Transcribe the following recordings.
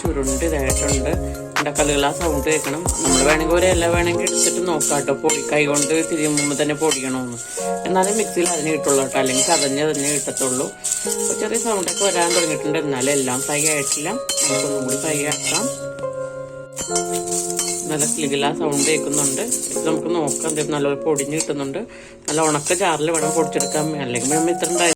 ചുരുണ്ട് ഇതായിട്ടുണ്ട്. കല്ലുകൾ ആ സൗണ്ട് കേൾക്കണം. നമ്മൾ വേണമെങ്കിൽ ഒരു ഇല വേണമെങ്കിൽ എടുത്തിട്ട് നോക്കാം കേട്ടോ, പൊടി കൈ കൊണ്ട് തിരിയുമ്പോൾ തന്നെ പൊടിക്കണമെന്ന്. എന്നാലും മിക്സിയിൽ അതിന് കിട്ടുള്ളൂ കേട്ടോ, അല്ലെങ്കിൽ ചതഞ്ഞ് തന്നെ കിട്ടത്തുള്ളൂ. അപ്പോൾ ചെറിയ സൗണ്ടൊക്കെ വരാൻ തുടങ്ങിയിട്ടുണ്ട്. എന്നാലും എല്ലാം ഫ്രൈ ആയിട്ടില്ല, നമുക്കൊന്നും കൂടി ഫ്രൈ ആക്കാം. നല്ല സ്ലിഗിൽ ആ സൗണ്ട് കേൾക്കുന്നുണ്ട്. ഇത് നമുക്ക് നോക്കാം, നല്ലപോലെ പൊടിഞ്ഞ് കിട്ടുന്നുണ്ട്. നല്ല ഉണക്ക ചാറിൽ വേണം പൊടിച്ചെടുക്കാൻ, അല്ലെങ്കിൽ നമ്മൾ ഇത്ര ഉണ്ടായി.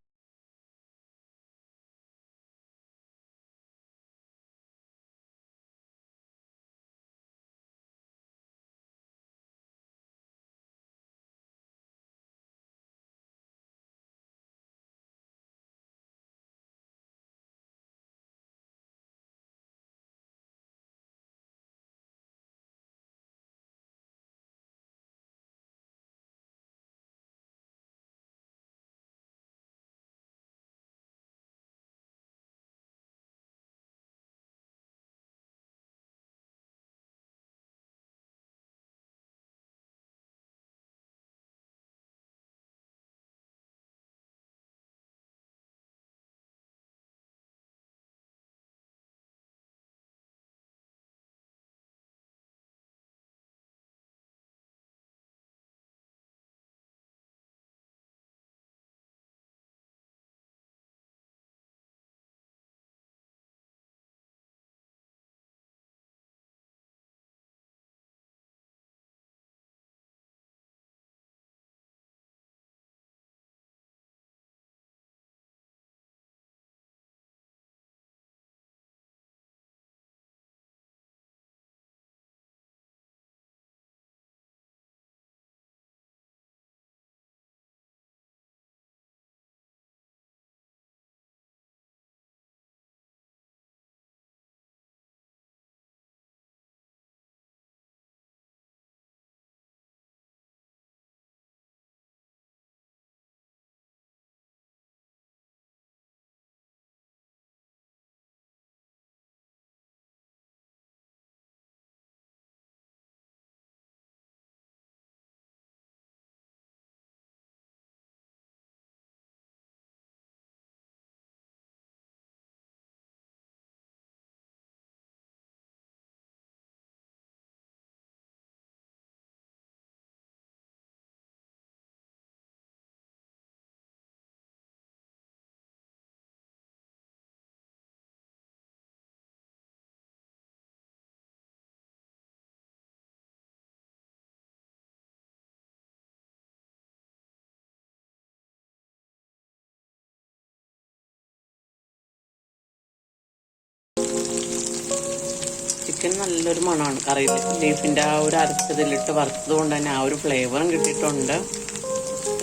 ചിക്കൻ നല്ലൊരു മണമാണ് കറിയിൽ. ബീഫിൻ്റെ ആ ഒരു അരച്ചതിലിട്ട് വറുത്തത് കൊണ്ട് തന്നെ ആ ഒരു ഫ്ലേവറും കിട്ടിയിട്ടുണ്ട്.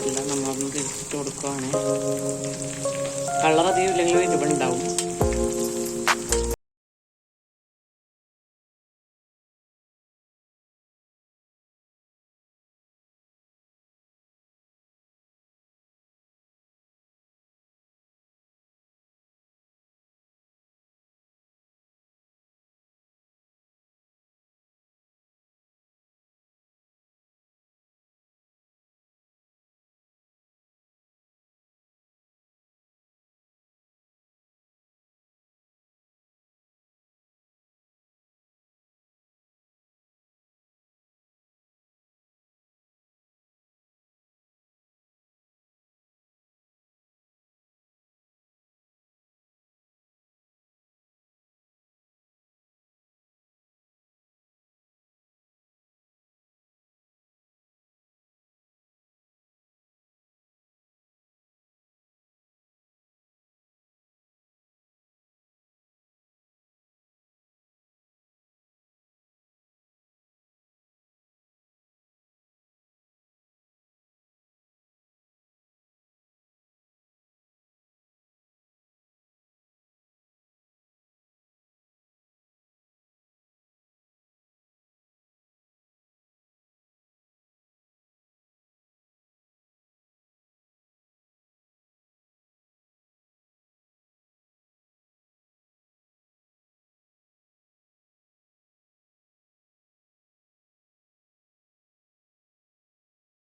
എല്ലാം നമ്മളൊന്ന് തിരിച്ചിട്ട് കൊടുക്കുവാണ്. കളർ അധികം ഇല്ലെങ്കിലും എരിവുണ്ടാവും.